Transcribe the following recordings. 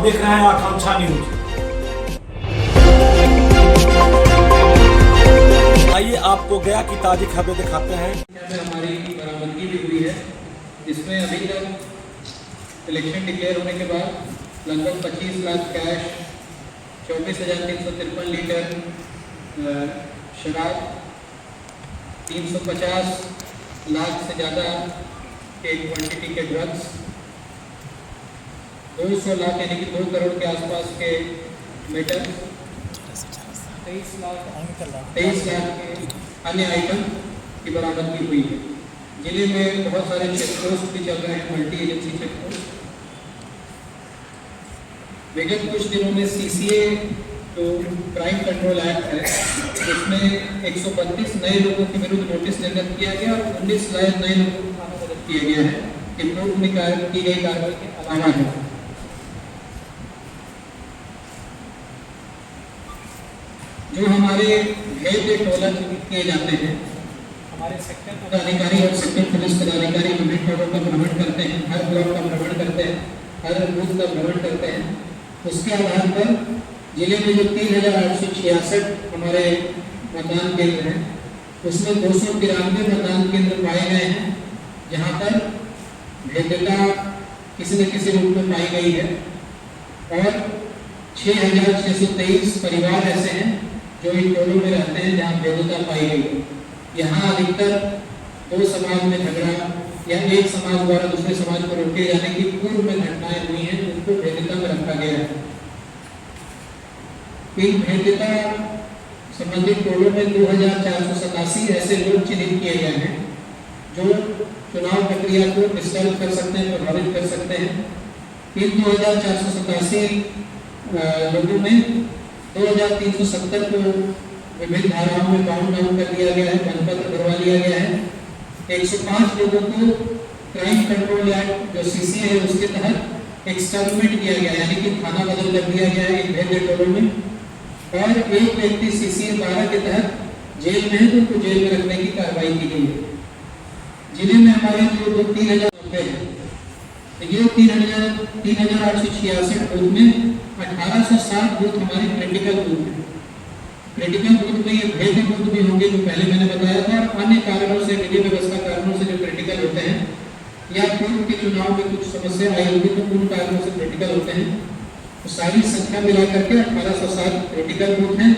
देख रहे हैं आकांक्षा न्यूज। आइए आपको गया की ताजी खबरें दिखाते हैं। हमारी बरामदगी भी हुई है, जिसमें अभी तक इलेक्शन डिक्लेयर होने के बाद लगभग 25 लाख कैश, 24,353 लीटर शराब, 350 लाख से ज़्यादा के क्वांटिटी के ड्रग्स, 200 लाख यानी कि 2 करोड़ के आसपास के मेटल, 23 लाख के अन्य आइटम की बरामदगी हुई है। जिले में बहुत सारे चेक पोस्ट भी चल रहे हैं, मल्टी एजेंसी चेक पोस्ट। विगत कुछ दिनों में CCA जो क्राइम कंट्रोल एक्ट है, उसमें 132 नए लोगों के विरुद्ध नोटिस निर्गत किया गया और 19 नए लोगों को थानाबद्ध किया गया है कि पूर्व में की गई कार्रवाई के अलावा है। जो हमारे भेद टोला किए जाते हैं, हमारे सेक्टर पदाधिकारी और सेक्टर पुलिस पदाधिकारी विभिन्न टोलों का भ्रमण करते हैं, हर ब्लॉक का भ्रमण करते हैं, हर बूथ का भ्रमण करते हैं। उसके आधार पर जिले में जो 3,866 हमारे मतदान केंद्र हैं, उसमें 293 मतदान केंद्र पाए गए हैं जहाँ पर भेद्यता किसी न किसी रूप में पाई गई है और 6,623 परिवार ऐसे हैं जो इन टोलों में रहते हैं जहाँ भेद्यता पाई गई है। यहाँ अधिकतर 2 समाज में झगड़ा या एक समाज द्वारा दूसरे समाज को रोके जाने की पूर्व में घटनाएं हुई हैं, उनको भेद्यता में रखा गया है। इन भेद्यता संबंधित टोलों में 2,487 ऐसे लोग चिन्हित किए गए हैं जो चुनाव प्रक्रिया को डिस्टर्ब कर सकते हैं, प्रभावित कर सकते हैं। इन 2,487 लोगों में 2,370 को विभिन्न धाराओं में बाउंड डाउन कर दिया गया है, बंधपत्र भरवा लिया गया है। 105 लोगों को क्राइम कंट्रोल एक्ट जो CCA है उसके तहत एक्सटर्मिनेट किया गया, यानी कि थाना बदल कर दिया गया है इन भेद्य टोलों में। और एक व्यक्ति CCA 12 के तहत जेल में है तो उनको जेल में रखने की कार्रवाई की गई है। जिले में हमारे जो 3,090 हैं, तो ये 3,866 बूथ में 1,860 बूथ हमारे क्रिटिकल बूथ हैं। क्रिटिकल बूथ में ये भेद्य बूथ भी होंगे जो पहले मैंने बताया था, और अन्य कारणों से, विधि व्यवस्था कारणों से जो क्रिटिकल होते हैं या पूर्व के चुनाव में कुछ समस्या आई होगी तो उन कारणों से क्रिटिकल होते हैं। तो सारी संख्या मिलाकर के 1,860 क्रिटिकल बूथ हैं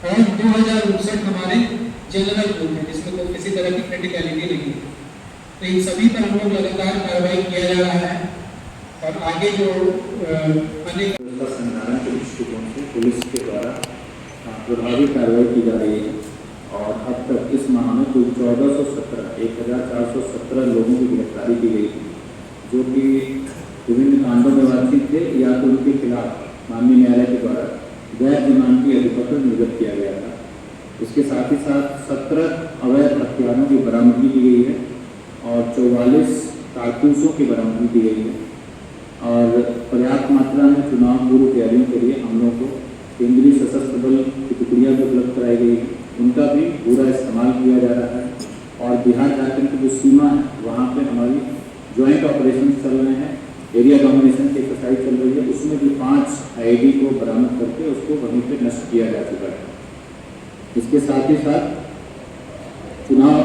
और 2,059 हमारे जनरल बूथ हैं जिसमें कोई किसी तरह की क्रिटिकलिटी नहीं है। तो इन सभी पर हम लोग लगातार कार्रवाई किया जा रहा है और आगे जो अन्य संधारण के दृष्टिकोण से पुलिस के द्वारा प्रभावी कार्रवाई की जा रही है और अब तक इस माह में कुल 1,417 लोगों की गिरफ्तारी की गई थी, जो कि विभिन्न कांडों में वांछित थे या तो उनके खिलाफ माननीय न्यायालय के द्वारा गैर जमानती अधिपत्र निर्गत किया गया था। इसके साथ ही साथ 17 अवैध हथियारों की बरामदगी की गई है और 44 कारतूसों की बरामदगी की गई है और पर्याप्त मात्रा में चुनाव पूर्व तैयारियों के लिए हम लोगों को केंद्रीय सशस्त्र बल की टुकड़ियाँ भी उपलब्ध कराई गई है, उनका भी पूरा इस्तेमाल किया जा रहा है। और बिहार झारखंड की जो सीमा है वहाँ पे हमारी ज्वाइंट ऑपरेशन चल रहे हैं, एरिया डोमिनेशन की एक्सरसाइज चल रही है, उसमें भी 5 IED को बरामद करके उसको वहीं पे नष्ट किया जा चुका है। इसके साथ ही साथ चुनाव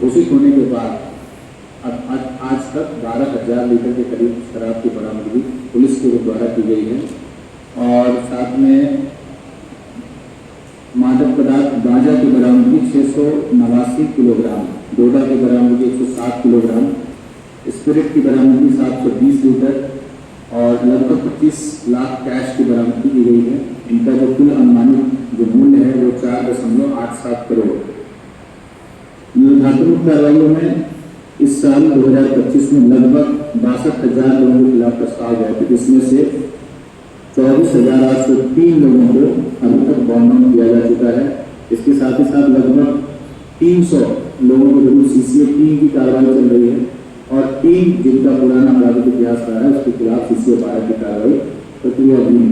घोषित होने के बाद अब आज तक 12,000 लीटर के करीब शराब की बरामदगी पुलिस के द्वारा की गई है और साथ में मादक पदार्थ गांजा की बरामदगी 689 किलोग्राम, डोडा की बरामदगी 107 किलोग्राम, स्पिरिट की बरामदगी 720 लीटर और लगभग 25 लाख कैश की बरामदगी की गई है। इनका जो कुल अनुमानित जो मूल्य है वो 4.87 करोड़। निर्धारित कार्रवाइयों में इस साल 2025 में लगभग 62,000 लोगों के खिलाफ प्रस्ताव गए थे, जिसमें से 24,803 लोगों को अभी तक बॉन्ड आउट किया जा चुका है। इसके साथ ही साथ लगभग 300 लोगों के विरुद्ध CCA 3 की कार्रवाई चल रही है और 3 जिनका पुराना आपराधिक इतिहास रहा है उसके खिलाफ CCA 12 की कार्रवाई प्रक्रियाधीन है।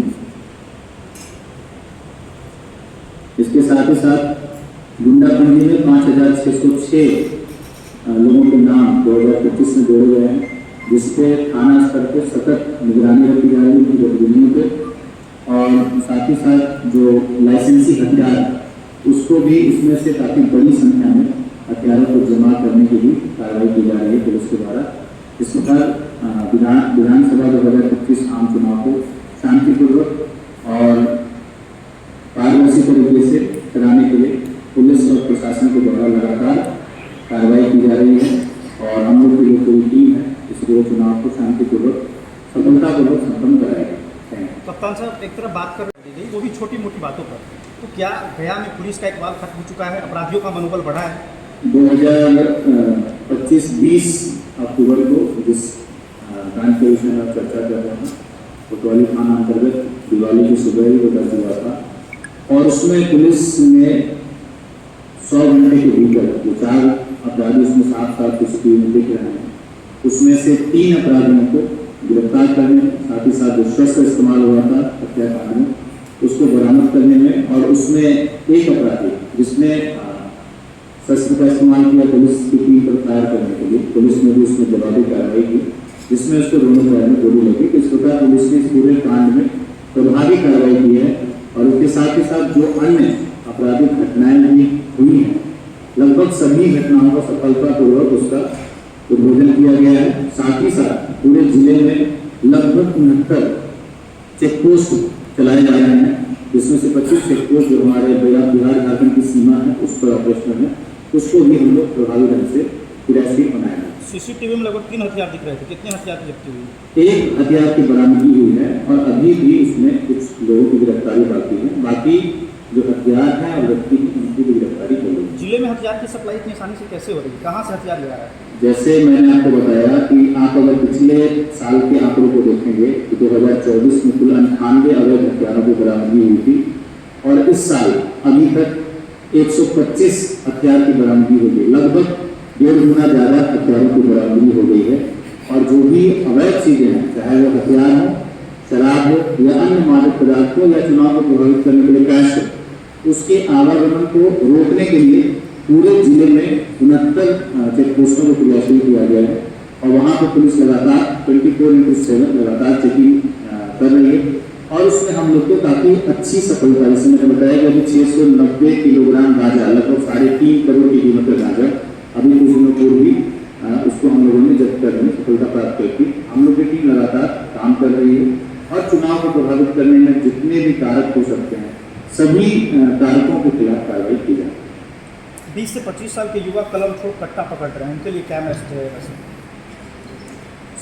इसके साथ ही साथ गुंडाबंदी में 5,606 लोगों के नाम 2025 में जोड़े गए हैं जिसपे थाना स्तर पर सतत निगरानी रखी जा रही है उनकी गतिविधियों पे, और साथ ही साथ जो लाइसेंसी हथियार उसको भी इसमें से काफ़ी बड़ी संख्या में हथियारों को जमा करने की भी कार्रवाई की जा रही है पुलिस के द्वारा। इस प्रकार विधानसभा 2025 आम चुनाव को शांतिपूर्वक और पारदर्शी तरीके से कराने के लिए पुलिस और प्रशासन के द्वारा लगातार कार्रवाई की जा रही है, और हम लोग की जो पूरी टीम है इसको चुनाव को शांतिपूर्वक सफलतापूर्वक संपन्न कराएगी। कप्तान साहब, एक तरफ बात कर रही थी वो भी छोटी मोटी बातों पर, तो क्या गया में पुलिस का इकबाल खत्म हो चुका है, अपराधियों का मनोबल बढ़ा है? 2025-20 अक्टूबर को जिस कांड के विषय में चर्चा कर रहे हैं कोतवाली थाना अंतर्गत दिवाली की सुबह ही वो दर्ज हुआ था, और उसमें पुलिस ने 100 घंटे के भीतर जो 4 अपराधी उसमें साथ CCTV में दिख रहे हैं, उसमें से 3 अपराधियों को गिरफ्तार करने, साथ ही साथ जो शस्त्र इस्तेमाल हुआ था हत्याकांड में उसको बरामद करने में, और उसमें एक अपराधी जिसने शस्त्र का इस्तेमाल किया पुलिस की टीम पर फायर करने के लिए, पुलिस ने भी उसमें जवाबी कार्रवाई की जिसमें उसको दोनों पैर में गोली लगी। इस प्रकार पुलिस ने इस पूरे कांड में प्रभावी कार्रवाई की है, और उसके साथ ही साथ जो अन्य आपराधिक घटनाएं भी हुई हैं लगभग सभी घटनाओं को सफलतापूर्वक उसका उद्भेदन किया गया है। साथ ही साथ पूरे जिले में लगभग 69 चेकपोस्ट चलाए जा रहे हैं, जिसमें से 25 चेकपोस्ट जो हमारे बिहार झारखंड की सीमा है उस पर ऑपरेशन है, उसको भी हम लोग प्रभावी ढंग से क्रियाशील बनाए हैं। CCTV में लगभग 3 हथियार दिख रहे थे, कितने हथियार की जब्ती हुई? 1 हथियार की बरामदगी हुई है, और अभी भी इसमें कुछ लोगों की गिरफ्तारी बाकी है। बाकी जो हथियार है और व्यक्ति उनकी भी गिरफ्तारी हो रही है। जिले में हथियार की सप्लाई इतनी आसानी से कैसे हो रही है, कहाँ से हथियार ले आ रहा है? जैसे मैंने आपको बताया कि आप अगर पिछले साल के आंकड़ों को देखेंगे कि 2024 में कुल 98 अवैध हथियारों की बरामदगी हुई थी, और इस साल अभी तक 125 हथियार की बरामदगी हो गई, लगभग 1.5 गुना ज़्यादा हथियारों की बरामदगी हो गई है। और जो भी अवैध चीज़ें हैं, चाहे वो हथियार हो, शराब हो या अन्य मादक पदार्थ हो या चुनाव को प्रभावित करने के लिए कैश हो, उसके आवागमन को रोकने के लिए पूरे जिले में 69 चेकपोस्टों को क्रियाशील किया गया है, और वहाँ पर पुलिस लगातार 24/7 लगातार चेकिंग कर रही है, और उसमें हम लोग को काफ़ी अच्छी सफलता, जैसे मैंने बताया कि अभी 690 किलोग्राम गांजा, लगभग 3.5 करोड़ की कीमत का गांजा अभी कुछ दिनों पूर्व भी उसको हम लोगों ने जब्त करने में सफलता प्राप्त की थी। हम लोग की टीम लगातार काम कर रही है, और चुनाव को प्रभावित करने में जितने भी कारक हो सकते हैं सभी कारकों के खिलाफ कार्रवाई की जाए। 20 से 25 साल के युवा कलम छोड़ कट्टा पकड़ रहे हैं, उनके लिए क्या मैसेज है?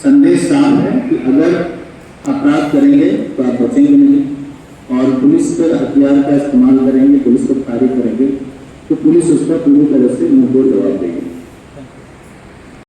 संदेश साफ है कि अगर अपराध करेंगे तो आप बचेंगे नहीं, और पुलिस पर हथियार का इस्तेमाल करेंगे, पुलिस को फायरिंग करेंगे तो पुलिस उस पर पूरी तरह से मुंहतोड़ जवाब देगी।